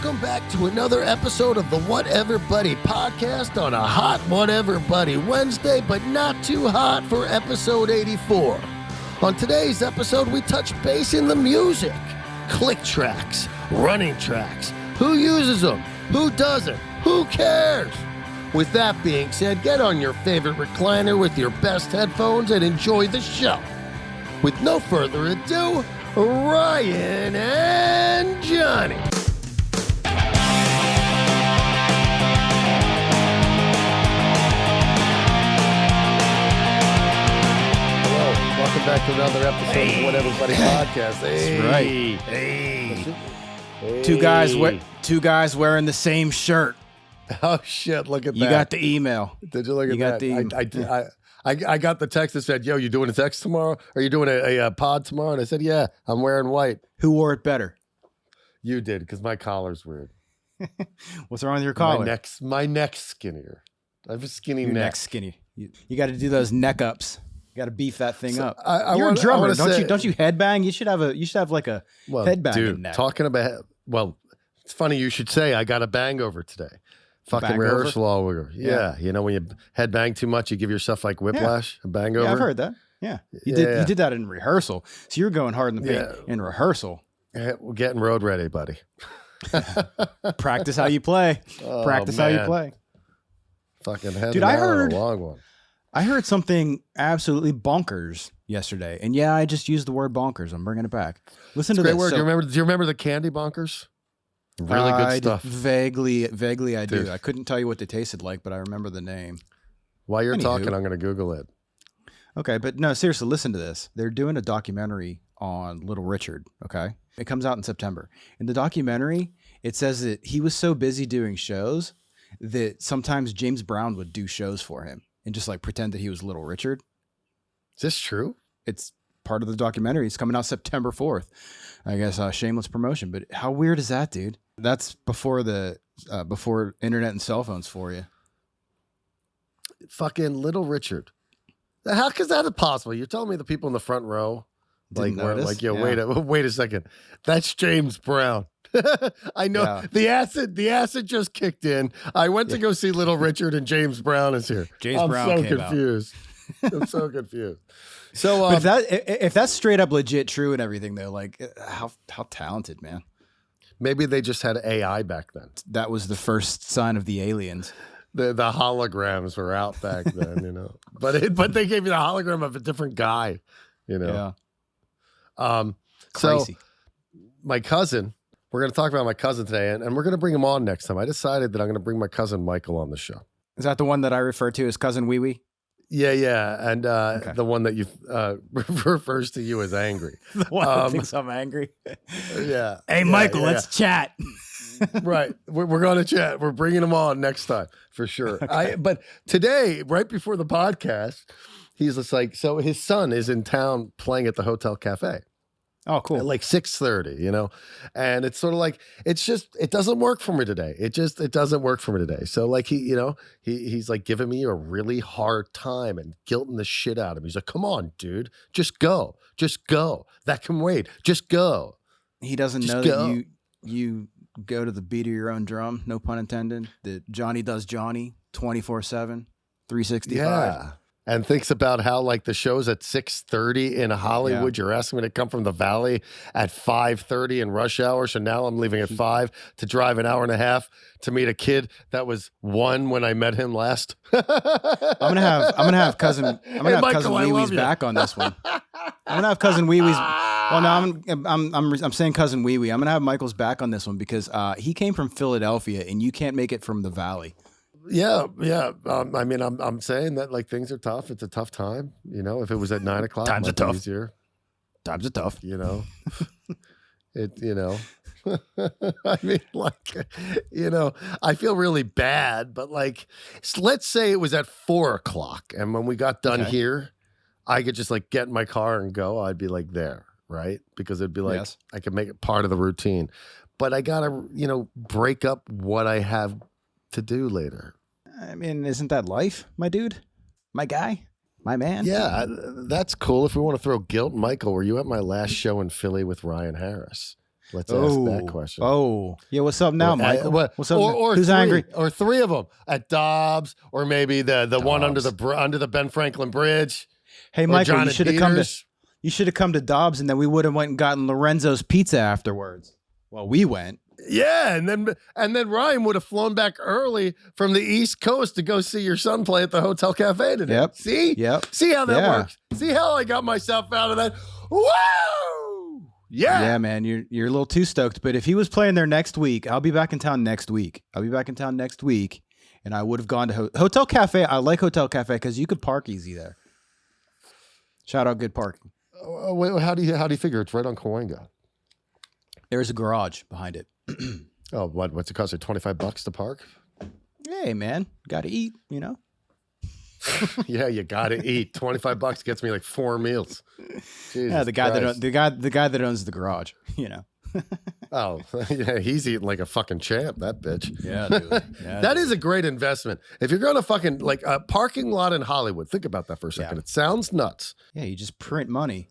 welcome back to another episode of the Whatever Buddy podcast on a hot Whatever Buddy Wednesday, but not too hot for episode 84. On today's episode, we touch base in the music. Click tracks, running tracks. Who uses them? Who doesn't? Who cares? With that being said, get on your favorite recliner with your best headphones and enjoy the show. With no further ado, Ryan and Johnny. Hello, welcome back to another episode of the Whatever Buddy podcast. Hey, that's right. Hey. Two guys wearing the same shirt. Oh shit! Look at that. You got the email. Did you look at that? The I got the text that said, "Yo, you doing a text tomorrow? Are you doing a pod tomorrow?" And I said, "Yeah, I'm wearing white." Who wore it better? You did, because my collar's weird. What's wrong with your collar? My neck's skinnier. I have a skinny neck. Neck's skinny. You got to do those neck ups. You got to beef that thing up. You're a drummer, don't you headbang? You should have like a headbanging neck. Talking about it's funny you should say I got a bang over today. Fucking rehearsal all over. Yeah. You know, when you headbang too much, you give yourself like whiplash, a bang over. Yeah, I've heard that. Yeah. You did that in rehearsal. So you were going hard in the paint in rehearsal. Yeah, we're getting road ready, buddy. Practice how you play. Practice how you play. Fucking head. Dude, I heard a long one. I heard something absolutely bonkers yesterday. And yeah, I just used the word bonkers. I'm bringing it back. Listen to this. Word. Do you remember the candy bonkers? Really good stuff. Vaguely I do. I couldn't tell you what they tasted like, but I remember the name. While you're talking, I'm going to Google it. Okay, but no, seriously, listen to this. They're doing a documentary on Little Richard, okay? It comes out in September. In the documentary, it says that he was so busy doing shows that sometimes James Brown would do shows for him and just like pretend that he was Little Richard. Is this true? It's part of the documentary. It's coming out September 4th. I guess shameless promotion, but how weird is that, dude? That's before before internet and cell phones for you. Fucking Little Richard. How is that possible? You're telling me the people in the front row wait a second. That's James Brown. I know the acid just kicked in. I went to go see Little Richard and James Brown is here. I'm so confused. I'm so confused. So if that's straight up legit true and everything though, like how talented, man. Maybe they just had AI back then. That was the first sign of the aliens. The holograms were out back then, you know. But they gave you the hologram of a different guy, you know. Yeah. So Crazy. my cousin, we're going to talk about my cousin today, and we're going to bring him on next time. I decided that I'm going to bring my cousin Michael on the show. Is that the one that I refer to as Cousin Wee Wee? Yeah. And the one that you refers to you as angry. The one that thinks I'm angry. Yeah. Hey, Michael, let's chat. Right. We're going to chat. We're bringing him on next time for sure. Okay. But today, right before the podcast, he's just like, so his son is in town playing at the Hotel Cafe. Oh, cool. At like 6:30, you know, and it's sort of like, it doesn't work for me today. It doesn't work for me today. So like he's like giving me a really hard time and guilting the shit out of me. He's like, come on, dude, just go. That can wait. Just go. He doesn't know that you go to the beat of your own drum. No pun intended. That Johnny does Johnny 24/7, 365. Yeah. And thinks about how like the show's at 6:30 in Hollywood. Yeah. You're asking me to come from the Valley at 5:30 in rush hour. So now I'm leaving at 5 to drive an hour and a half to meet a kid that was 1 when I met him last. I'm gonna have cousin Wee Wee's back on this one. I'm gonna have cousin Wee Wee's. Well, no, I'm saying cousin Wee Wee. I'm gonna have Michael's back on this one because he came from Philadelphia, and you can't make it from the Valley. Yeah. I mean, I'm saying that like things are tough. It's a tough time. You know, if it was at 9 o'clock, times are tough. Easier. Times are tough. You know, I mean, like, you know, I feel really bad, but like, let's say it was at 4 o'clock, and when we got done here, I could just like get in my car and go. I'd be like there, right? Because it'd be like I could make it part of the routine, but I gotta, break up what I have to do later. I mean, isn't that life, my dude? My guy? My man? Yeah, that's cool. If we want to throw guilt, Michael, were you at my last show in Philly with Ryan Harris? Let's ask that question. Oh, yeah. What's up now, Michael? What's up? Or Who's three, angry? Or three of them at Dobbs, or maybe the one under the Ben Franklin Bridge. Hey, Michael, you should have come to. You should have come to Dobbs, and then we would have went and gotten Lorenzo's pizza afterwards. Well, we went. Yeah, and then Ryan would have flown back early from the East Coast to go see your son play at the Hotel Cafe today. Yep. See? Yep. See how that works? See how I got myself out of that? Woo! Yeah. Yeah, man, you're a little too stoked. But if he was playing there next week, I'll be back in town next week. And I would have gone to Hotel Cafe. I like Hotel Cafe because you could park easy there. Shout out good parking. Wait, how do you figure it's right on Cahuenga? There's a garage behind it. Oh, what's it cost? $25 to park? Hey, man, got to eat, you know. Yeah, you got to eat. $25 gets me like 4 meals. Jesus yeah, the guy Christ. the guy that owns the garage, you know. Oh, yeah, he's eating like a fucking champ, that bitch. Yeah, dude. Yeah, that is a great investment. If you're going to fucking like a parking lot in Hollywood, think about that for a second. Yeah. It sounds nuts. Yeah, you just print money.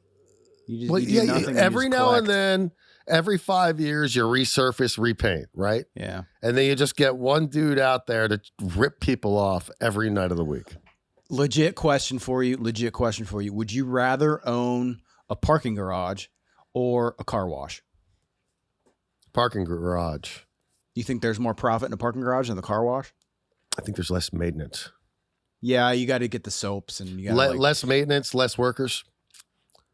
You Well, do nothing. every now and then, every 5 years, you resurface, repaint, right? Yeah. And then you just get one dude out there to rip people off every night of the week. Legit question for you. Would you rather own a parking garage or a car wash? Parking garage. You think there's more profit in a parking garage than the car wash? I think there's less maintenance. Yeah, you got to get the soaps and you got less maintenance, less workers.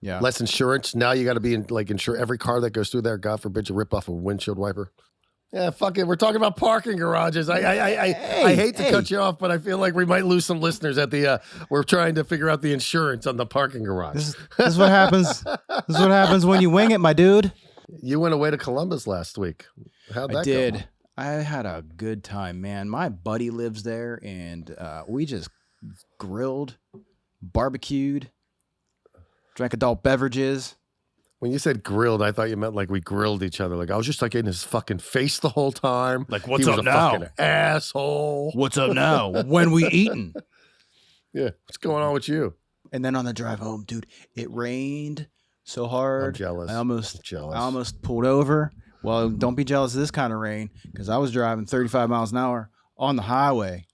Yeah. Less insurance. Now you got to be insure every car that goes through there. God forbid you rip off a windshield wiper. Yeah, fuck it. We're talking about parking garages. I hate to cut you off, but I feel like we might lose some listeners at the. We're trying to figure out the insurance on the parking garage. This is what happens. This is what happens when you wing it, my dude. You went away to Columbus last week. How'd that go? I had a good time, man. My buddy lives there, and we just grilled, barbecued, drank adult beverages. When you said grilled, I thought you meant like we grilled each other. Like I was just like in his fucking face the whole time. Like, what's he was up a now? Fucking asshole. What's up now? When we eating? Yeah. What's going on with you? And then on the drive home, dude, it rained so hard. I'm jealous. I almost pulled over. Well, don't be jealous of this kind of rain because I was driving 35 miles an hour on the highway.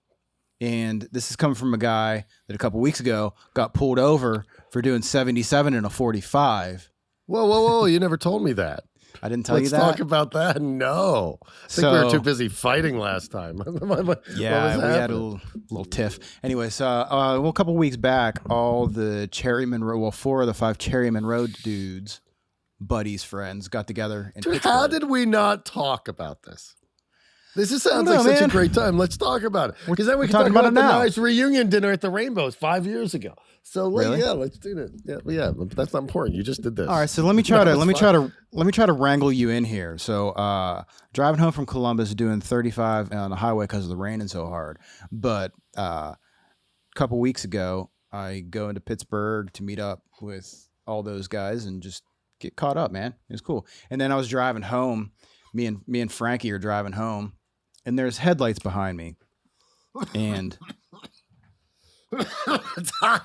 And this is coming from a guy that a couple weeks ago got pulled over for doing 77 in a 45. Whoa. You never told me that. I didn't tell you that. Let's talk about that. No. I think we were too busy fighting last time. Yeah, we had a little tiff. Anyway, so a couple weeks back, all the Cherryman Road, 4 of the 5 Cherryman Road dudes, buddies, friends, got together in Pittsburgh. How did we not talk about this? This sounds like such a great time. Let's talk about it. Because then we can talk about the nice reunion dinner at the Rainbows 5 years ago. So really? Yeah, let's do that. Yeah, but that's not important. You just did this. All right, so let me try to wrangle you in here. So driving home from Columbus, doing 35 on the highway because of the rain and so hard. But a couple weeks ago, I go into Pittsburgh to meet up with all those guys and just get caught up, man. It was cool. And then I was driving home. Me and Frankie are driving home, and there's headlights behind me, and. I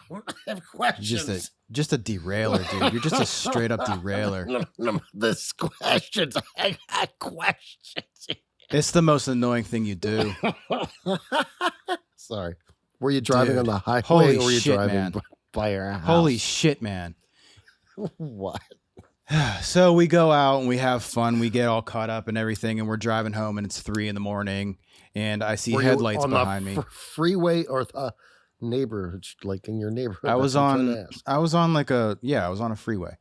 have questions. Just a derailer, dude. You're just a straight up derailer. This questions. I got questions. It's the most annoying thing you do. Sorry. Were you driving on the highway Holy or were you shit, driving man. by your house? Holy shit, man. What? So we go out and we have fun. We get all caught up and everything, and we're driving home, and it's 3 a.m, and I see headlights behind me. Freeway or neighborhood, like in your neighborhood? I was on a freeway,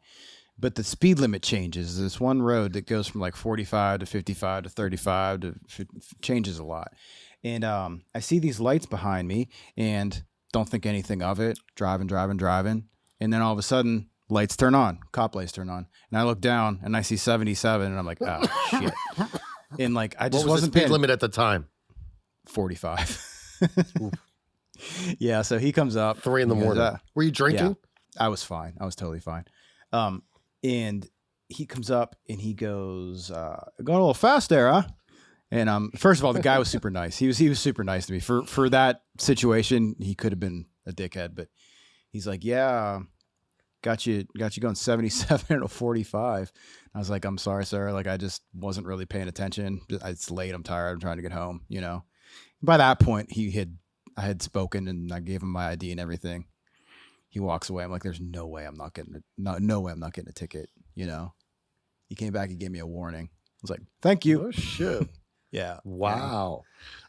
but the speed limit changes. This one road that goes from like 45 to 55 to 35 to changes a lot. And I see these lights behind me and don't think anything of it. Driving. And then all of a sudden, lights turn on, cop lights turn on. And I look down and I see 77 and I'm like, oh, shit. And like, I just wasn't the speed limit at the time? 45. Yeah. So he comes up. 3 a.m. Were you drinking? Yeah, I was fine. I was totally fine. And he comes up and he goes, going a little fast there, huh? And first of all, the guy was super nice. He was super nice to me for that situation. He could have been a dickhead, but he's like, yeah, got you going 77 and a 45. I was like, I'm sorry, sir. Like, I just wasn't really paying attention. It's late. I'm tired. I'm trying to get home, you know? By that point, I had spoken and I gave him my ID and everything. He walks away. I'm like, there's no way I'm not getting it. No way I'm not getting a ticket, you know? He came back and gave me a warning. I was like, thank you. Oh, shit. Yeah. Wow.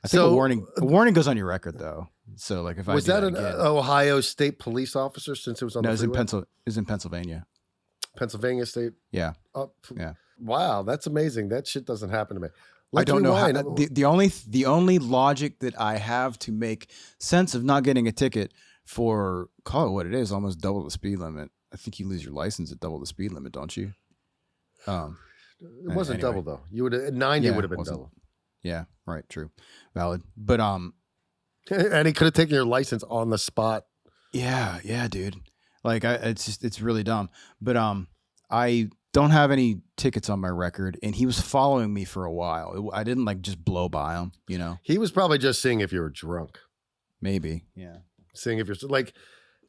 I think a warning goes on your record though. So like if I was that an Ohio State police officer since it was on the freeway? It was in Pennsylvania. Pennsylvania State. Yeah. Yeah. Wow, that's amazing. That shit doesn't happen to me. I don't know how. The only logic that I have to make sense of not getting a ticket for, call it what it is, almost double the speed limit. I think you lose your license at double the speed limit, don't you? It wasn't double though. You would at 90 would have been double. Yeah, right, true, valid. But and he could have taken your license on the spot. Yeah, dude. Like it's really dumb. But I don't have any tickets on my record, and he was following me for a while. I didn't like just blow by him, you know. He was probably just seeing if you were drunk. Maybe, yeah. Seeing if you're like,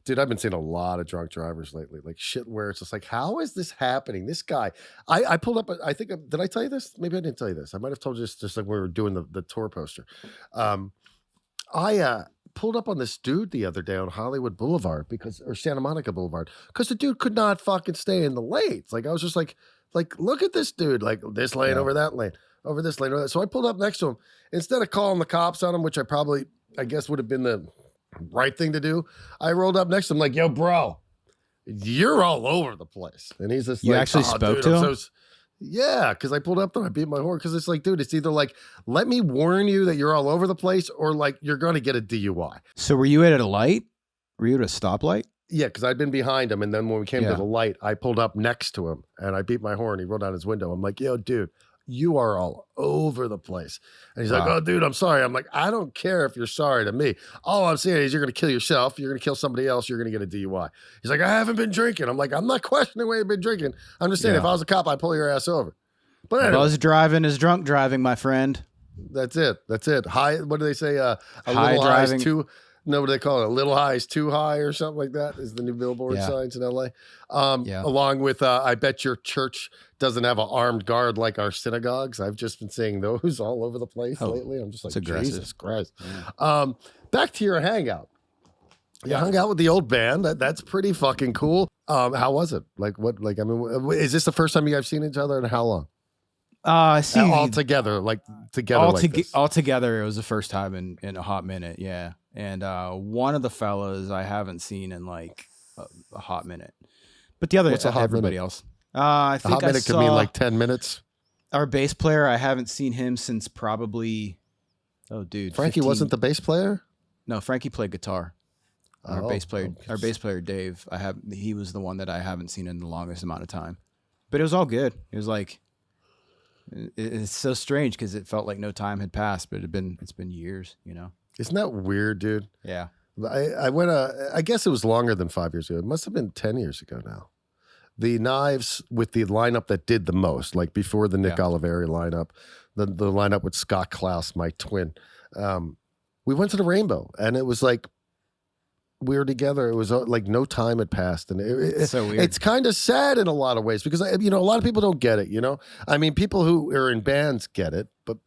dude, I've been seeing a lot of drunk drivers lately. Like shit, where it's just like, how is this happening? This guy, I pulled up. I think did I tell you this? Maybe I didn't tell you this. I might have told you this just like when we were doing the tour poster. I pulled up on this dude the other day on Hollywood Boulevard or Santa Monica Boulevard because the dude could not fucking stay in the lanes. Like I was just like look at this dude, like this lane over that lane, over this lane over that. So I pulled up next to him instead of calling the cops on him, which I guess would have been the right thing to do. I rolled up next to him like, yo, bro, you're all over the place. And he's just you actually spoke to him? Yeah, because I pulled up and I beat my horn because it's like, dude, it's either like, let me warn you that you're all over the place or like you're going to get a DUI. So were you at a light? Were you at a stoplight? Yeah, because I'd been behind him. And then when we came to the light, I pulled up next to him and I beat my horn. He rolled down his window. I'm like, yo, dude, you are all over the place. And he's like, oh, dude, I'm sorry. I'm like, I don't care if you're sorry to me. All I'm saying is you're going to kill yourself. You're going to kill somebody else. You're going to get a DUI. He's like, I haven't been drinking. I'm like, I'm not questioning where you've been drinking. I'm just saying if I was a cop, I'd pull your ass over. But anyway, buzz driving is drunk driving, my friend. That's it. High. What do they say? A high little driving. High is too. No, what do they call it? A little high is too high or something like that is the new billboard signs in LA. Along with, I bet your church doesn't have an armed guard like our synagogues. I've just been seeing those all over the place lately. I'm just like, Jesus Christ. Yeah. Back to your hangout. You hung out with the old band. That's pretty fucking cool. How was it? Like what? Like I mean, is this the first time you guys seen each other and how long? See, all together, all together. It was the first time in a hot minute. Yeah. And one of the fellas I haven't seen in like a hot minute, but the other, everybody else. I think a hot minute could mean like 10 minutes. Our bass player, I haven't seen him since probably, Frankie 15. wasn't the bass player? No, Frankie played guitar. Our bass player Dave, he was the one that I haven't seen in the longest amount of time. But it was all good. It was like, it's so strange because it felt like no time had passed, but it's been years, you know. Isn't that weird, dude? Yeah. I went. I guess it was longer than 5 years ago. It must have been 10 years ago now. The Knives with the lineup that did the most, like before the Nick Oliveri lineup, the lineup with Scott Klaus, my twin. We went to the Rainbow, and it was like we were together. It was like no time had passed, and it's so weird. It's kind of sad in a lot of ways because a lot of people don't get it. You know, I mean, people who are in bands get it, but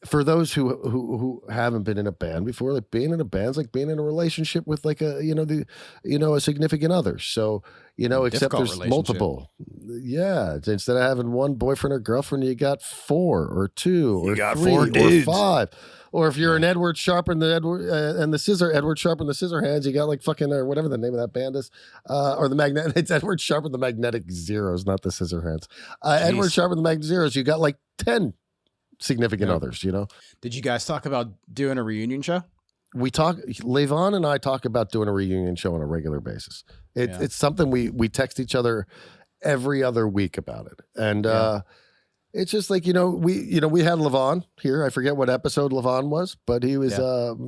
for those who haven't been in a band before, like being in a band's like being in a relationship with like a a significant other. So except there's multiple. Yeah, instead of having one boyfriend or girlfriend, you got 4 or 2 or 3 or 5. Or if you're an Edward Sharp and Edward Sharp and the Scissorhands, you got like fucking or whatever the name of that band is, or the Magnet. It's Edward Sharp and the Magnetic Zeros, not the Scissorhands. Edward Sharp and the Magnetic Zeros. You got like 10 significant others. Did you guys talk about doing a reunion show? Levon and I talk about doing a reunion show on a regular basis. It's something we text each other every other week about it. And it's just like, we had Levon here. I forget what episode Levon was, but he was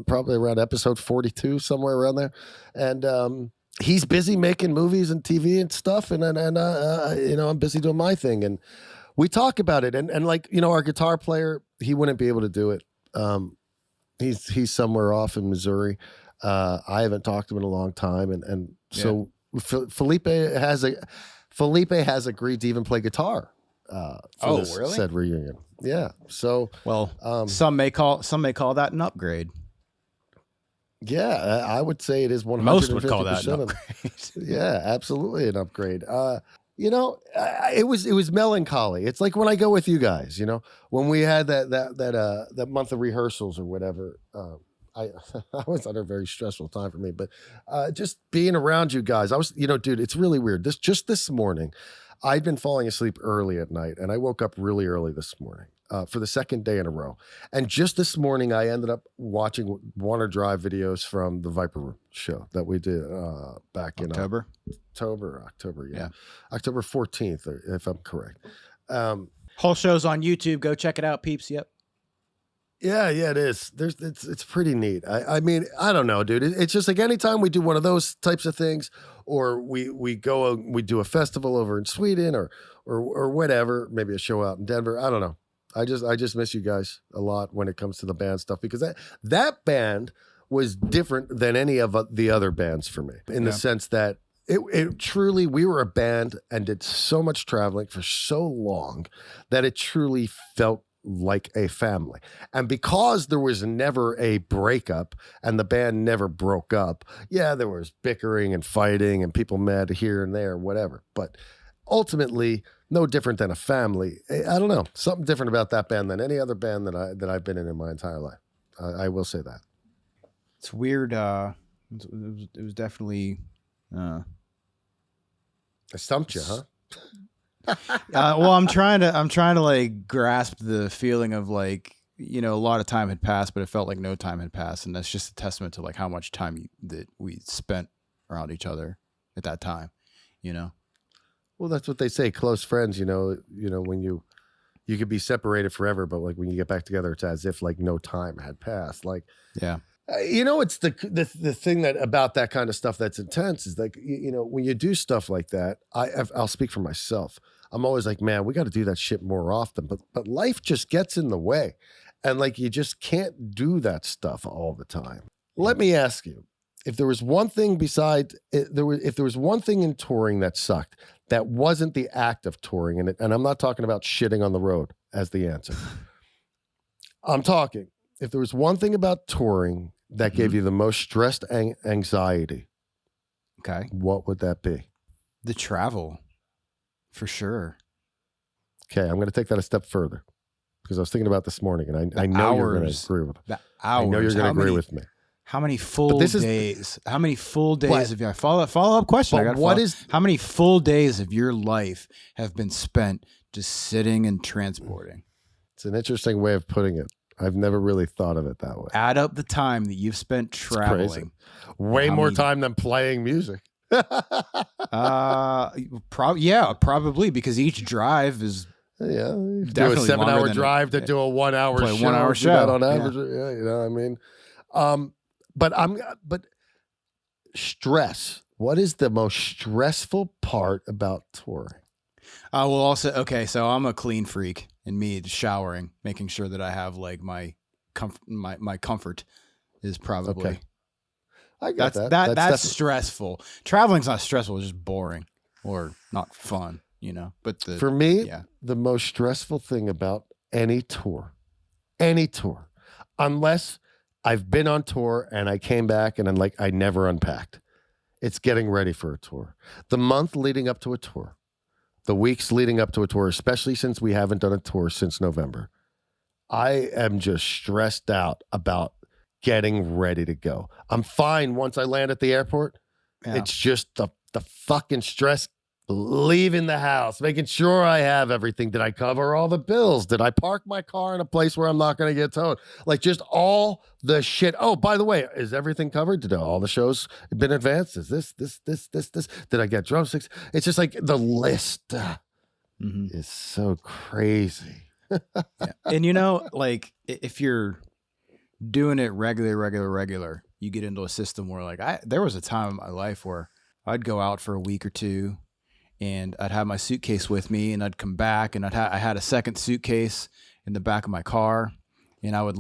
probably around episode 42, somewhere around there. And he's busy making movies and TV and stuff. And I'm busy doing my thing. And we talk about it. And like, our guitar player, he wouldn't be able to do it. He's somewhere off in Missouri. I haven't talked to him in a long time. And so Felipe has agreed to even play guitar for this really? said reunion. Yeah. So some may call that an upgrade. Yeah, I would say it is 150%. Most would call that an upgrade. Yeah, absolutely an upgrade. It was melancholy. It's like when I go with you guys, when we had that month of rehearsals or whatever. I was under a very stressful time for me, but just being around you guys, I was, dude, it's really weird. This morning, I'd been falling asleep early at night, and I woke up really early this morning for the second day in a row. And just this morning, I ended up watching Warner Drive videos from the Viper Room show that we did back in October, yeah. October 14th, if I'm correct. Whole show's on YouTube. Go check it out, peeps. Yep. Yeah, it is. It's pretty neat. I mean, I don't know, dude. It's just like anytime we do one of those types of things, or we do a festival over in Sweden, or whatever, maybe a show out in Denver. I don't know. I just miss you guys a lot when it comes to the band stuff, because that band was different than any of the other bands for me, in the sense that it truly, we were a band and did so much traveling for so long that it truly felt like a family. And because there was never a breakup and the band never broke up, there was bickering and fighting and people mad here and there, whatever. But ultimately, no different than a family. I don't know, something different about that band than any other band that I've been in my entire life. I will say that. It's weird. It was definitely. I stumped you, huh? Well, I'm trying to like grasp the feeling of like, a lot of time had passed, but it felt like no time had passed, and that's just a testament to like how much time that we spent around each other at that time. Well, that's what they say. Close friends, when you could be separated forever, but like when you get back together, it's as if like no time had passed. Like, yeah. It's the thing that about that kind of stuff that's intense is like, when you do stuff like that, I'll speak for myself. I'm always like, man, we got to do that shit more often, but life just gets in the way, and like you just can't do that stuff all the time. Let me ask you, if there was one thing if there was one thing in touring that sucked, that wasn't the act of touring, and I'm not talking about shitting on the road as the answer. I'm talking, if there was one thing about touring that gave you the most stress and anxiety, okay, what would that be? The travel, for sure. Okay, I'm going to take that a step further, because I was thinking about this morning, and I know you're going to agree with me. I know you're going to agree with me. How many full days? How many full days of your follow up question? How many full days of your life have been spent just sitting and transporting? It's an interesting way of putting it. I've never really thought of it that way. Add up the time that you've spent traveling. Way more time than playing music. Probably, because each drive is definitely do a 7-hour drive to do a 1 hour show. 1 hour show on average. Yeah, you know what I mean. But stress. What is the most stressful part about touring? So I'm a clean freak, and me showering, making sure that I have like my comfort is probably. Okay. I got that. That's stressful. Traveling's not stressful; it's just boring or not fun, But for me, the most stressful thing about any tour, unless I've been on tour and I came back and I never unpacked, it's getting ready for a tour. The month leading up to a tour, the weeks leading up to a tour, especially since we haven't done a tour since November, I am just stressed out about getting ready to go. I'm fine once I land at the airport. Yeah. It's just the fucking stress leaving the house, making sure I have everything. Did I cover all the bills? Did I park my car in a place where I'm not going to get towed? Like just all the shit. Oh, by the way, is everything covered? Did all the shows been advanced? Is this? Did I get drumsticks? It's just like the list is so crazy. Yeah. And like if you're doing it regular, you get into a system where there was a time in my life where I'd go out for a week or two, and I'd have my suitcase with me, and I'd come back, and I had a second suitcase in the back of my car, and I would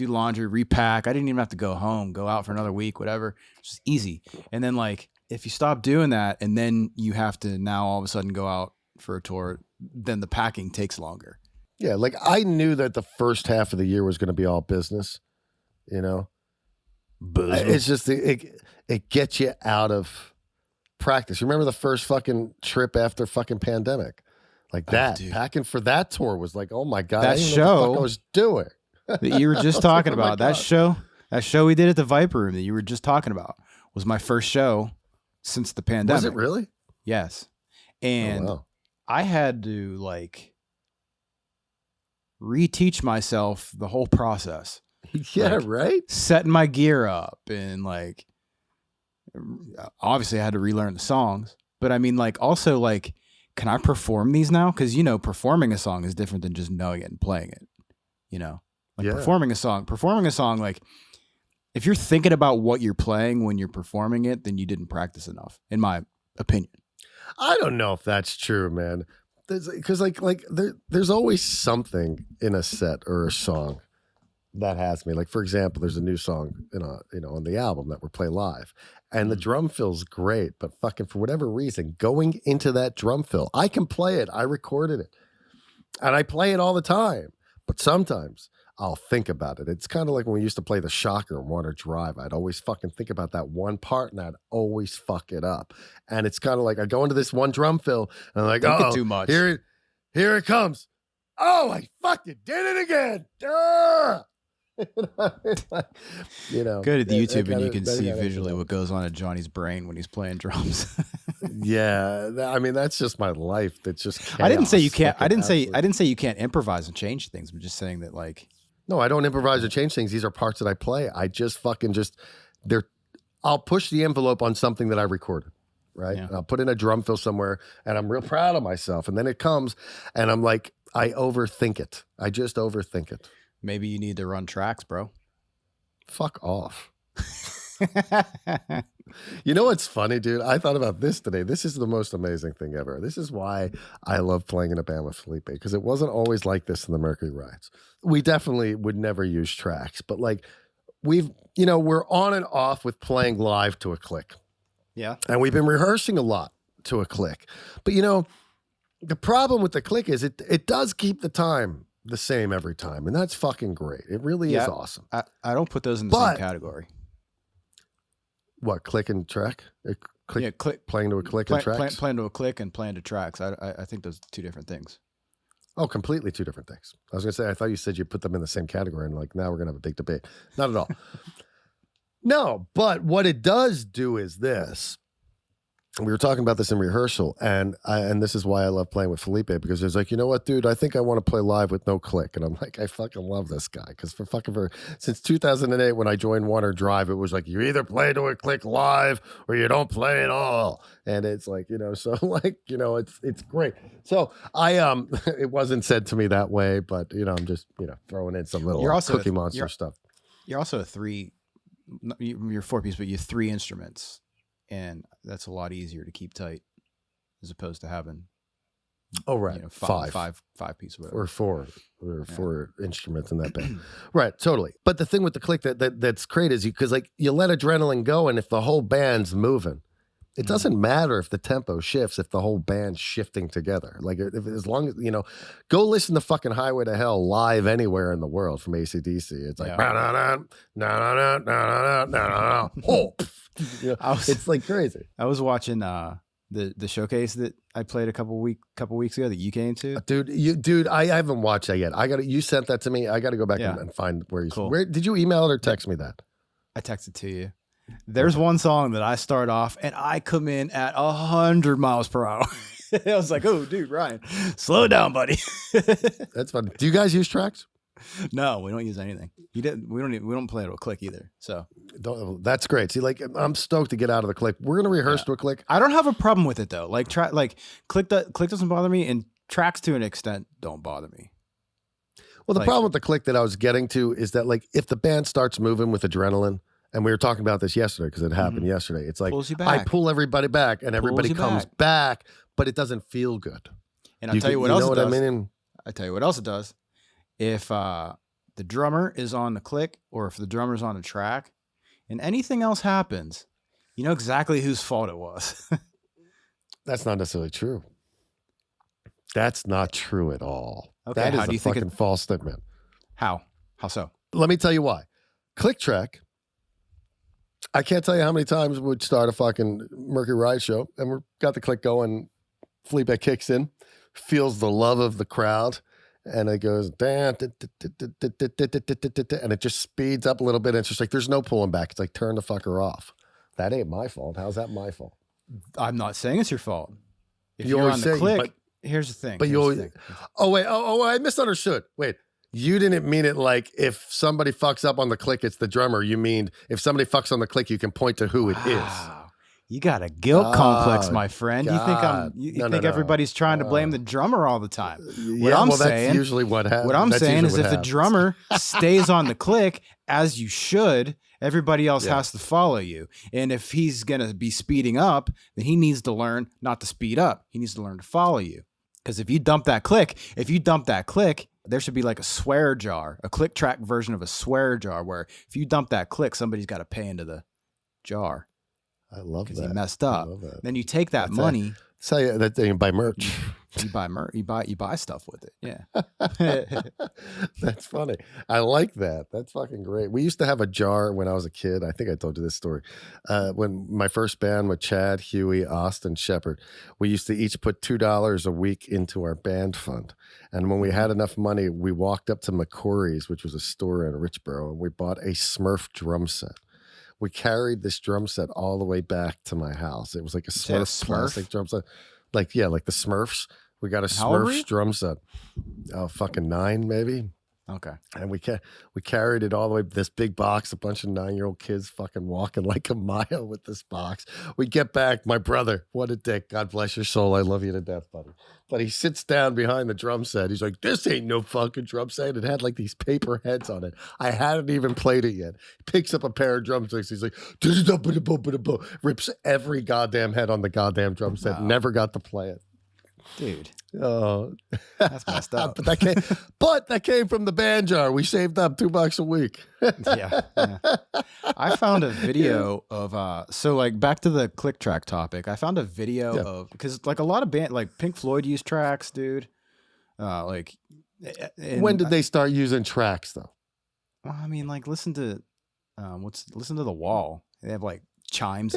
do laundry, repack. I didn't even have to go home, go out for another week, whatever. It's just easy. And then like, if you stop doing that and then you have to now all of a sudden go out for a tour, then the packing takes longer. Yeah, like I knew that the first half of the year was going to be all business, you know? It's just, it gets you out of practice. Remember the first fucking trip after fucking pandemic? Like that, packing for that tour was like, oh my God, that I didn't show know what the fuck I was doing. that you were just talking Oh my about, that show we did at the Viper Room that you were just talking about was my first show since the pandemic. Was it really? Yes. And wow. I had to like reteach myself the whole process. Yeah, like, right? Setting my gear up and like, obviously I had to relearn the songs, but I mean like also like, can I perform these now? Because, you know, performing a song is different than just knowing it and playing it, you know, like performing a song, like if you're thinking about what you're playing when you're performing it, then you didn't practice enough, in my opinion. I don't know if that's true, man. Because there's always something in a set or a song that has me. Like, for example, there's a new song on the album that we're playing live, and the drum fill's great, but fucking for whatever reason, going into that drum fill, I can play it. I recorded it, and I play it all the time. But sometimes I'll think about it. It's kind of like when we used to play the Shocker and Water Drive. I'd always fucking think about that one part, and I'd always fuck it up. And it's kind of like I go into this one drum fill, and I'm like, oh, too much. Here it comes. Oh, I fucking did it again. Duh! You know, go to the YouTube and you can see visually what goes on in Johnny's brain when he's playing drums. Yeah, I mean that's just my life. That's just chaos. I didn't say you can't. I didn't say you can't improvise and change things. I'm just saying that like. No, I don't improvise or change things. These are parts that I play. I just fucking I'll push the envelope on something that I recorded, right? Yeah. And I'll put in a drum fill somewhere, and I'm real proud of myself. And then it comes, and I'm like, I overthink it. I just overthink it. Maybe you need to run tracks, bro. Fuck off. You know what's funny, dude? I thought about this today. This is the most amazing thing ever. This is why I love playing in a band with Felipe, because it wasn't always like this in the Mercury rides. We definitely would never use tracks, but like we're on and off with playing live to a click. Yeah. And we've been rehearsing a lot to a click. But the problem with the click is it does keep the time the same every time, and that's fucking great. It really is awesome. I don't put those in the same category. What, click and track? Click. Playing to a click and tracks? Playing to a click and playing to tracks. I think those are two different things. Oh, completely two different things. I was going to say, I thought you said you put them in the same category, and like now we're going to have a big debate. Not at all. No, but what it does do is this. We were talking about this in rehearsal, and this is why I love playing with Felipe, because there's like, you know what, dude, I think I want to play live with no click. And I'm like, I fucking love this guy, because since 2008 when I joined Water Drive, it was like you either play to a click live or you don't play at all. And it's like, so like, it's great. So it wasn't said to me that way, but I'm just throwing in some little Cookie Monster stuff. You're also you're 4-piece, but you have 3 instruments. And that's a lot easier to keep tight as opposed to having, five piece or whatever. Or four instruments in that band. Right, totally. But the thing with the click that's great is because you let adrenaline go, and if the whole band's moving, it doesn't matter if the tempo shifts if the whole band's shifting together. Like as long as go listen to fucking Highway to Hell live anywhere in the world from AC/DC. It's like it's like crazy. I was watching the showcase that I played a couple weeks ago that you came to. Dude, I haven't watched that yet. You sent that to me. I got to go back and find where you. Cool. Where did you email it or text me that? I texted to you. There's one song that I start off and I come in at 100 miles per hour. I was like, oh, dude, Ryan, slow down, buddy. That's fun. Do you guys use tracks? No, we don't use anything. We don't play to a click either. So that's great. See, like I'm stoked to get out of the click. We're gonna rehearse to a click. I don't have a problem with it though. Like click doesn't bother me, and tracks to an extent don't bother me. Well, the problem with the click that I was getting to is that like if the band starts moving with adrenaline, and we were talking about this yesterday because it happened yesterday. It's like I pull everybody back and everybody comes back, but it doesn't feel good. And I'll tell you what else it does. I mean? I tell you what else it does. If the the drummer is on the click or if the drummer's on a track and anything else happens, you know exactly whose fault it was. That's not necessarily true. That's not true at all. Okay, that how is do a you think fucking false statement. How so? Let me tell you why. Click track. I can't tell you how many times we'd start a fucking Mercury Ride show and we've got the click going. Felipe kicks in, feels the love of the crowd, and it goes, and it just speeds up a little bit. And it's just like, there's no pulling back. It's like, turn the fucker off. That ain't my fault. How's that my fault? I'm not saying it's your fault. If You you're always on the say, click, here's the thing. But you always, I misunderstood. Wait, you didn't mean it like if somebody fucks up on the click, it's the drummer. You mean if somebody fucks on the click, you can point to who it is. You got a guilt complex, my friend. God. You think everybody's trying to blame the drummer all the time. That's usually what happens. What I'm saying is if the drummer stays on the click, as you should, everybody else has to follow you. And if he's going to be speeding up, then he needs to learn not to speed up. He needs to learn to follow you. Because if you dump that click, there should be like a swear jar, a click track version of a swear jar, where if you dump that click, somebody's got to pay into the jar. I love that. Because he messed up. Then you take that money. Say that they buy merch. You buy merch. You buy stuff with it. Yeah. That's funny. I like that. That's fucking great. We used to have a jar when I was a kid. I think I told you this story. When my first band with Chad, Huey, Austin, Shepard, we used to each put $2 a week into our band fund. And when we had enough money, we walked up to McCory's, which was a store in Richboro, and we bought a Smurf drum set. We carried this drum set all the way back to my house. It was like a Smurf plastic drum set. Like the Smurfs. We got a Smurfs drum set. Oh, fucking 9 maybe. Okay. And we carried it all the way, this big box, a bunch of 9-year-old kids fucking walking like a mile with this box. We get back, my brother, what a dick. God bless your soul. I love you to death, buddy. But he sits down behind the drum set. He's like, this ain't no fucking drum set. It had like these paper heads on it. I hadn't even played it yet. Picks up a pair of drumsticks. He's like, rips every goddamn head on the goddamn drum set. Wow. Never got to play it. Dude. Oh, that's messed up. but that came from the band jar. We saved up $2 a week. yeah. I found a video of so like back to the click track topic. I found a video of, because like a lot of band, like Pink Floyd use tracks, dude. When did they start using tracks though? Well, I mean, like listen to The Wall. They have like chimes.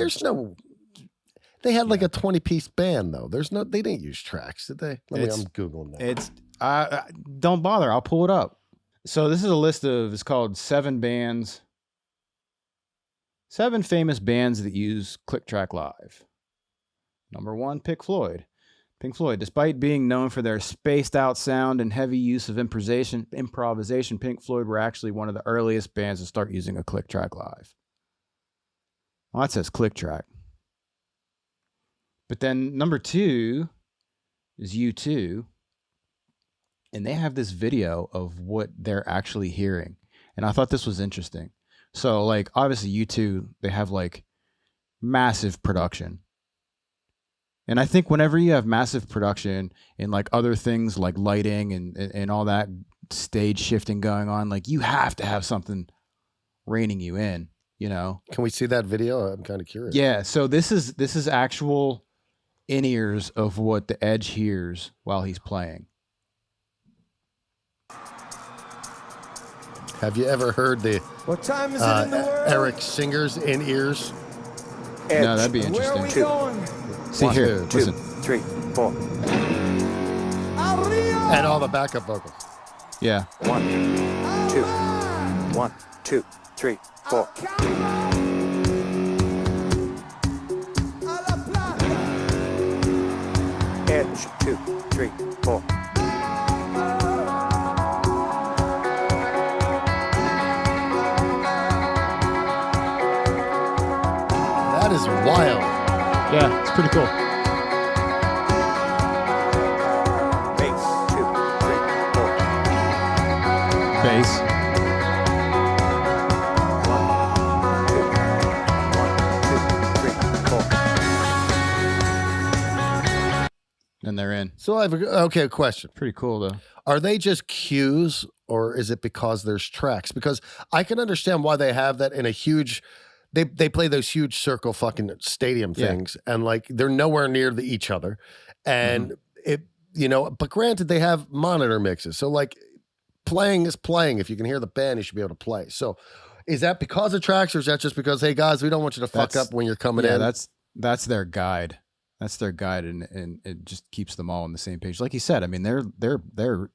They had like a 20-piece band though. They didn't use tracks, did they? I'm Googling that. Don't bother. I'll pull it up. So this is a list it's called 7 famous bands that use click track live. Number 1, Pink Floyd. Pink Floyd, despite being known for their spaced out sound and heavy use of improvisation, Pink Floyd were actually one of the earliest bands to start using a click track live. Well, that says click track. But then number 2 is U2, and they have this video of what they're actually hearing. And I thought this was interesting. So like obviously U2, they have like massive production. And I think whenever you have massive production and like other things like lighting and all that stage shifting going on, like you have to have something reining you in, you know? Can we see that video? I'm kind of curious. Yeah. So this is actual in-ears of what the Edge hears while he's playing. Have you ever heard the what time is it in the world? Eric Singer's in-ears? Edge. No, that'd be interesting. Where are we going? See 1, here, 2, listen. 3, 4. And all the backup vocals. Yeah. 1, 2, 1, 2, 3, 4. Edge 2, 3, 4. That is wild. Yeah, it's pretty cool. Bass 2, 3, 4. Bass. 1, 2, 1, 2, 3, 4. And they're in. So I have a question. Pretty cool though. Are they just cues or is it because there's tracks? Because I can understand why they have that in a huge. They play those huge circle fucking stadium things, and like they're nowhere near each other, and it But granted, they have monitor mixes, so like playing is playing. If you can hear the band, you should be able to play. So, is that because of tracks, or is that just because, hey guys, we don't want you to fuck up when you're coming in? That's their guide. That's their guide, and it just keeps them all on the same page. Like you said, I mean, they're.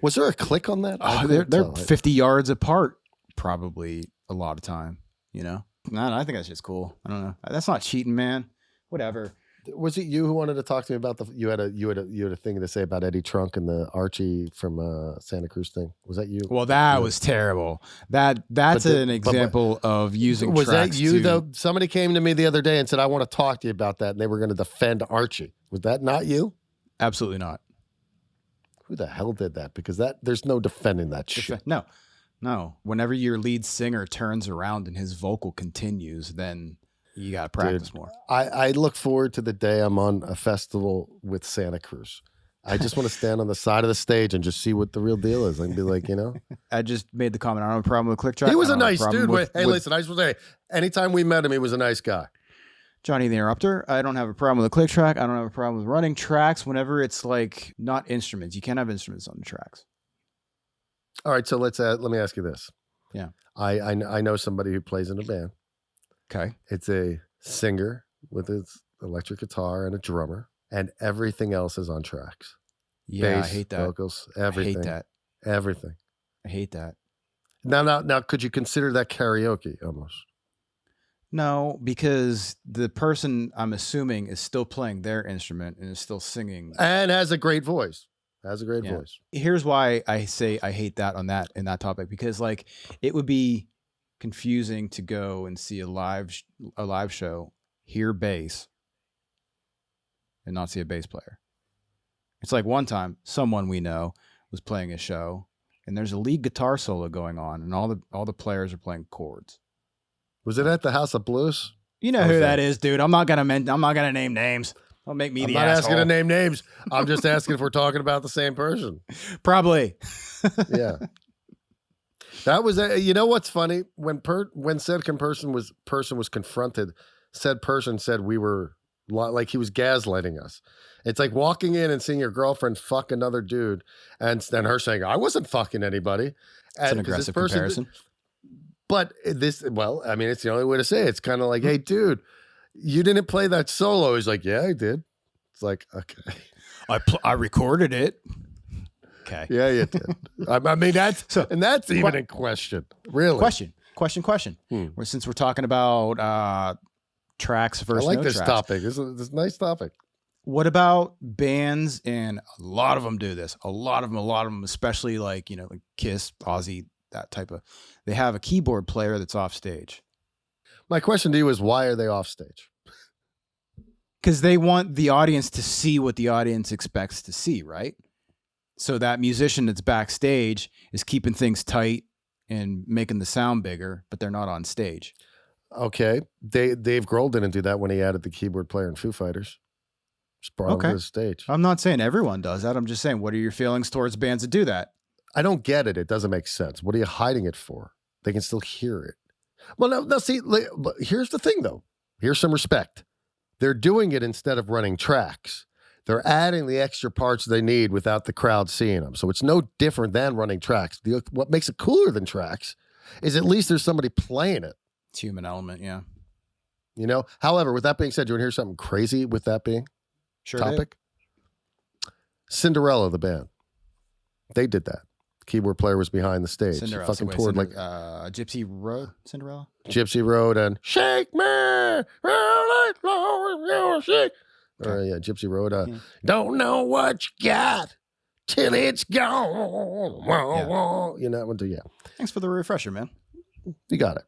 Was there a click on that? They're 50 yards apart, probably a lot of time. No, I think that's just cool. I don't know. That's not cheating, man. Whatever. Was it you who wanted to talk to me about you had a thing to say about Eddie Trunk and the Archie from Santa Cruz thing? Was that you? Well, that was terrible. That's an example of using. Was tracks that you to, though? Somebody came to me the other day and said, "I want to talk to you about that," and they were going to defend Archie. Was that not you? Absolutely not. Who the hell did that? Because there's no defending that shit. No. Whenever your lead singer turns around and his vocal continues, then you got to practice more. I look forward to the day I'm on a festival with Santa Cruz. I just want to stand on the side of the stage and just see what the real deal is. And be like, I just made the comment. I don't have a problem with click track. He was a nice dude. Listen, I just want to say, anytime we met him, he was a nice guy. Johnny the Interrupter. I don't have a problem with a click track. I don't have a problem with running tracks whenever it's like not instruments. You can't have instruments on the tracks. All right. So let me ask you this. Yeah. I know somebody who plays in a band. Okay. It's a singer with his electric guitar and a drummer, and everything else is on tracks. Yeah, Bass, I hate that. Vocals, everything. I hate that. Everything. I hate that. Now, could you consider that karaoke almost? No, because the person I'm assuming is still playing their instrument and is still singing and has a great voice. Voice. Here's why I say I hate that in that topic, because like it would be confusing to go and see a live show, hear bass, and not see a bass player. It's like one time someone we know was playing a show and there's a lead guitar solo going on and all the players are playing chords. Was it at the House of Blues? You know who that is, dude. I'm not gonna name names. Don't make me the asshole. I'm not asking to name names. I'm just asking if we're talking about the same person. Probably. Yeah. That was what's funny, when said person was confronted, said person said we were like he was gaslighting us. It's like walking in and seeing your girlfriend fuck another dude and her saying, "I wasn't fucking anybody." It's an aggressive comparison. But it's the only way to say it. It's kind of like, "Hey, dude, you didn't play that solo." He's like, "Yeah, I did." It's like, okay. I recorded it. Okay. Yeah, you did. I mean, that's even in question. Really? Question. Since we're talking about tracks versus I like no this tracks. topic. This is a nice topic. What about bands? And a lot of them do this. A lot of them, especially like Kiss, Ozzy, that type of. They have a keyboard player that's off stage. My question to you is, why are they off stage? Because they want the audience to see what the audience expects to see, right? So that musician that's backstage is keeping things tight and making the sound bigger, but they're not on stage. Okay. Dave Grohl didn't do that when he added the keyboard player in Foo Fighters. Just brought him to the stage. I'm not saying everyone does that. I'm just saying, what are your feelings towards bands that do that? I don't get it. It doesn't make sense. What are you hiding it for? They can still hear it. Well, now see, here's the thing, though. Here's some respect. They're doing it instead of running tracks. They're adding the extra parts they need without the crowd seeing them. So it's no different than running tracks. What makes it cooler than tracks is at least there's somebody playing it. It's human element, yeah. However, with that being said, do you want to hear something crazy with that being topic? Cinderella, the band. They did that. The keyboard player was behind the stage. Cinderella. Fucking toured like Gypsy Road, Cinderella? Gypsy Road and Shake Me, Shake. Gypsy Road. Don't know what you got till it's gone. You know that one too, yeah. Thanks for the refresher, man. You got it.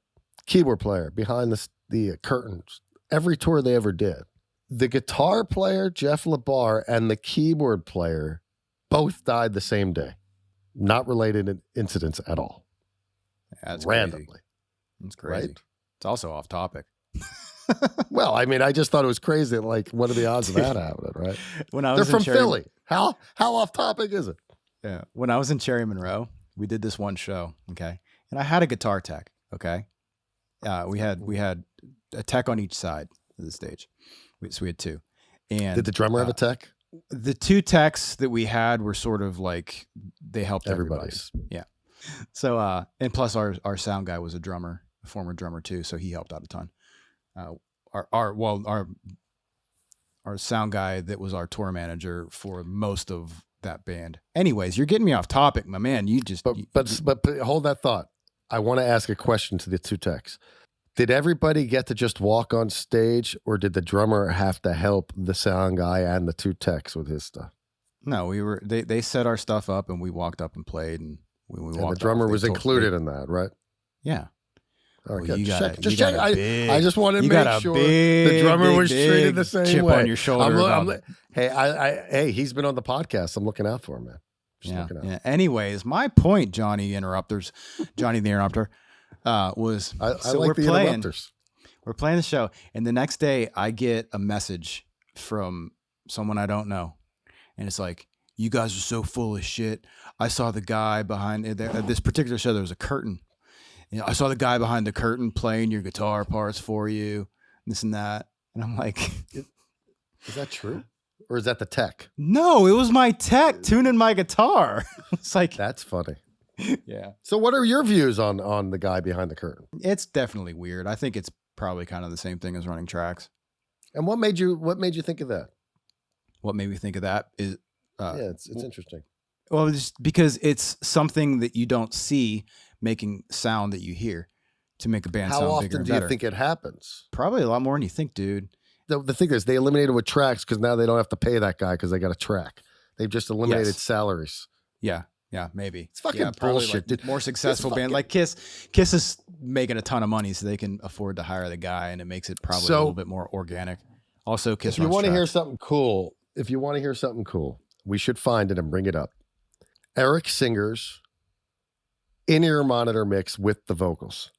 Keyboard player behind the curtains. Every tour they ever did. The guitar player, Jeff LaBar, and the keyboard player both died the same day. Not related in incidents at all. That's randomly. Crazy. That's crazy. Right? It's also off topic. Well, I mean, I just thought it was crazy. Like, what are the odds of that happening, right? They're from Philly. How off topic is it? Yeah. When I was in Cherry Monroe, We did this one show, okay, and I had a guitar tech, okay. We had a tech on each side of the stage, so we had two. And did the drummer have a tech? The two techs that we had were sort of like they helped Everybody's. everybody. Yeah. So and plus our sound guy was a drummer, a former drummer too, so he helped out a ton. Our sound guy that was our tour manager for most of that band. Anyways, you're getting me off topic, my man. But hold that thought. I want to ask a question to the two techs. Did everybody get to just walk on stage, or did the drummer have to help the sound guy and the two techs with his stuff? No, they set our stuff up and we walked up and played, and when we walked and the drummer off, was included in that, right? Yeah. All right, Well, I just want to make sure the drummer was treated the same chip way. on your shoulder. Hey, he's been on the podcast. I'm looking out for him, man. Yeah. Anyways, my point, Johnny the Interrupter, was we're playing. Interrupters. We're playing the show, and the next day I get a message from someone I don't know, and it's like, "You guys are so full of shit. I saw the guy behind this particular show. There was a curtain. I saw the guy behind the curtain playing your guitar parts for you, this and that." And I'm like, "Is that true? Or is that the tech?" No, it was my tech tuning my guitar. It's like, that's funny. Yeah. So what are your views on the guy behind the curtain? It's definitely weird. I think it's probably kind of the same thing as running tracks. And what made you think of that? What made me think of that is it's interesting. Well, just because it's something that you don't see making sound that you hear to make a band sound bigger and better. How often do you think it happens? Probably a lot more than you think, dude. The thing is, they eliminated with tracks because now they don't have to pay that guy because they got a track. They've just eliminated salaries. Yeah, maybe. It's fucking bullshit. Like more successful band like Kiss. Kiss is making a ton of money, so they can afford to hire the guy, and it makes it probably a little bit more organic. Also, Kiss. If you want to hear something cool, we should find it and bring it up. Eric Singer's in-ear monitor mix with the vocals,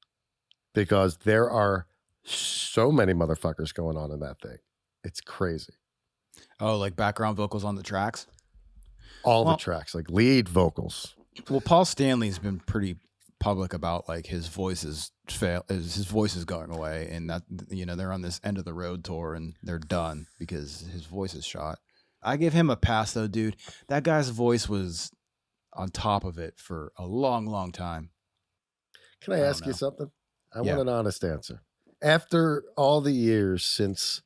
because there are so many motherfuckers going on in that thing. It's crazy. Oh, like background vocals on the tracks? All the tracks, like lead vocals. Well, Paul Stanley's been pretty public about like his voice is going away, and that, you know, they're on this end of the road tour and they're done because his voice is shot. I give him a pass though, dude. That guy's voice was on top of it for a long, long time. Can I ask you something? I want an honest answer. After all the years since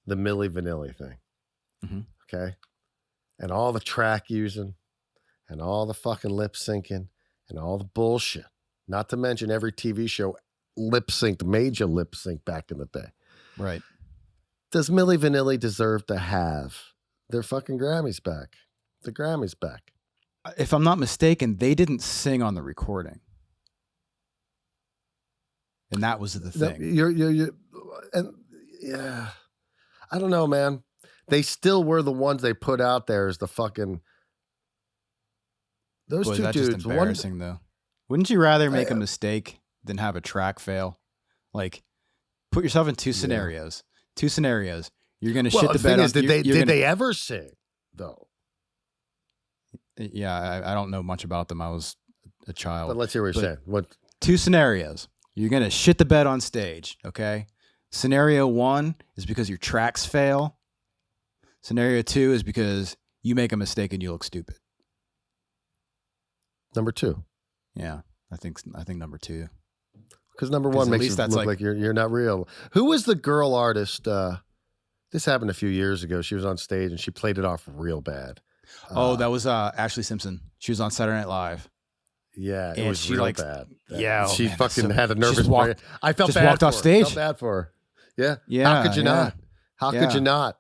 the Milli Vanilli thing, okay, and all the track using and all the fucking lip syncing and all the bullshit, not to mention every TV show major lip sync back in the day. Right. Does Milli Vanilli deserve to have their fucking Grammys back? The Grammys back. If I'm not mistaken, they didn't sing on the recording. And that was the thing. I don't know, man. They still were the ones they put out there as the fucking those two that's dudes. Just embarrassing, though. Wouldn't you rather make a mistake than have a track fail? Like, put yourself in two scenarios. Two scenarios. You're going to shit the bed. Did they ever sing though? Yeah, I don't know much about them. I was a child. But let's hear what you're saying. What? Two scenarios. You're going to shit the bed on stage, okay? Scenario one is because your tracks fail. Scenario two is because you make a mistake and you look stupid. Number two. Yeah, I think number two. Because number one makes it look like you're not real. Who was the girl artist? This happened a few years ago. She was on stage and she played it off real bad. That was Ashley Simpson. She was on Saturday Night Live. Yeah, it was real bad. Yeah, she fucking had a nervous breakdown. I felt bad. Walked off stage. I felt bad for her. Yeah. Yeah. How could you not? How could you not?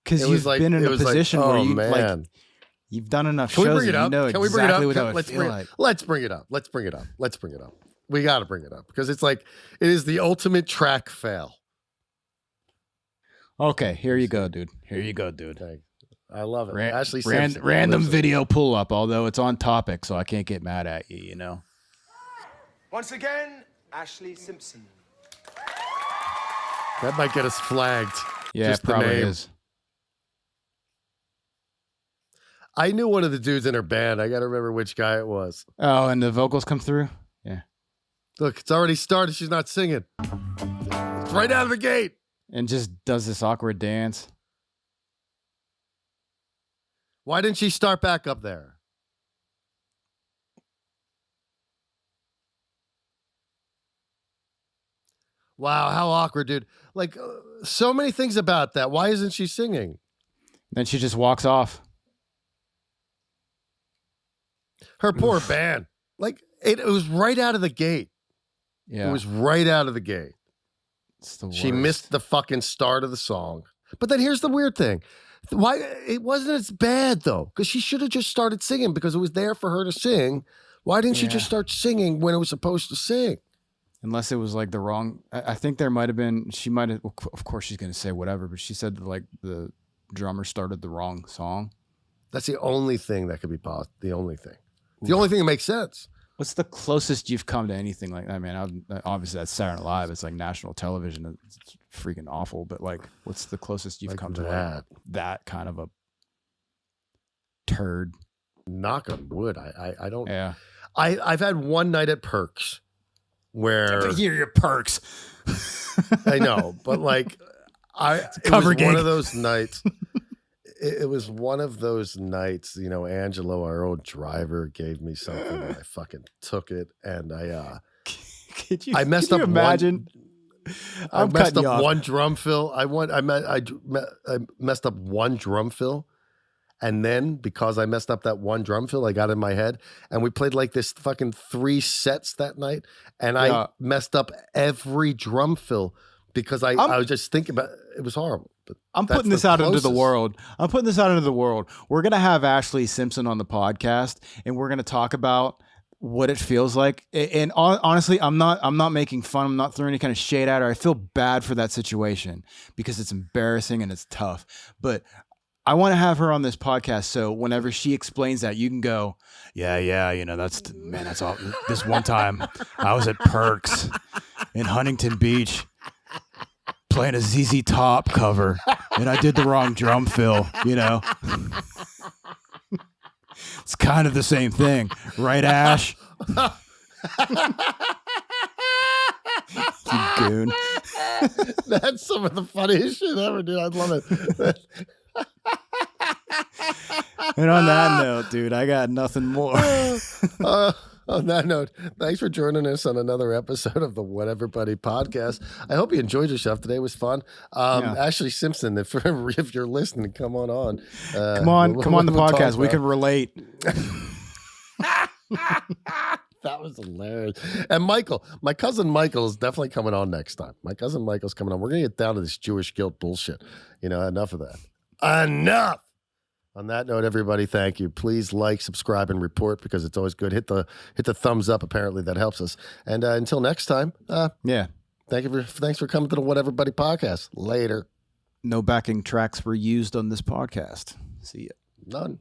Because you've been in a position where you you've done enough shows. Can we bring it up? Can we bring it up? Let's bring it up. Let's bring it up. We got to bring it up because it's like it is the ultimate track fail. Okay, here you go, dude. Thanks. I love it. Ashley Simpson. Random video pull up, although it's on topic, so I can't get mad at you, you know. Once again, Ashley Simpson. That might get us flagged. Yeah, just it probably is. I knew one of the dudes in her band. I got to remember which guy it was. Oh, and the vocals come through? Yeah. Look, it's already started. She's not singing. It's right out of the gate. And just does this awkward dance. Why didn't she start back up there? Wow, how awkward, dude. Like, so many things about that. Why isn't she singing? Then she just walks off. Her poor band. Like, it was right out of the gate. Yeah. It was right out of the gate. It's the worst. She missed the fucking start of the song. But then here's the weird thing. Why it wasn't as bad though, because she should have just started singing because it was there for her to sing. Why didn't she just start singing when it was supposed to sing? Unless it was like the wrong. I think there might have been. She might have. Of course, she's going to say whatever, but she said that like the drummer started the wrong song. That's the only thing that could be possible. The only thing. The only thing that makes sense. What's the closest you've come to anything like that? I mean, obviously that's Saturday Night Live. It's like national television. It's freaking awful. But like, what's the closest you've come to that kind of a turd? Knock on wood. I don't. Yeah. I've had one night at Perks where Here your Perks. I know, but like it cover was gig. one of those nights. It was one of those nights, you know, Angelo, our old driver, gave me something and I fucking took it and I messed up imagine? I messed up one drum fill. I messed up one drum fill. And then because I messed up that one drum fill, I got in my head and we played like this fucking 3 sets that night. And I messed up every drum fill because I was just thinking about it was horrible. But I'm putting this out into the world. We're going to have Ashley Simpson on the podcast and we're going to talk about what it feels like. And honestly, I'm not making fun. I'm not throwing any kind of shade at her. I feel bad for that situation because it's embarrassing and it's tough. But I want to have her on this podcast. So whenever she explains that, you can go, yeah. You know, that's all. This one time I was at Perks in Huntington Beach playing a ZZ Top cover and I did the wrong drum fill, you know. It's kind of the same thing, right, Ash? You goon. That's some of the funniest shit ever, dude. I love it. And on that note, dude, I got nothing more. On that note, thanks for joining us on another episode of the What Everybody podcast. I hope you enjoyed yourself. Today was fun. Ashley Simpson, if you're listening, come on. Come on the podcast. We can relate. That was hilarious. And Michael, my cousin Michael is definitely coming on next time. My cousin Michael's coming on. We're going to get down to this Jewish guilt bullshit. You know, enough of that. Enough. On that note, everybody, thank you. Please like, subscribe, and report because it's always good. Hit the thumbs up. Apparently, that helps us. And until next time, thanks for coming to the What Everybody podcast. Later. No backing tracks were used on this podcast. See ya. None.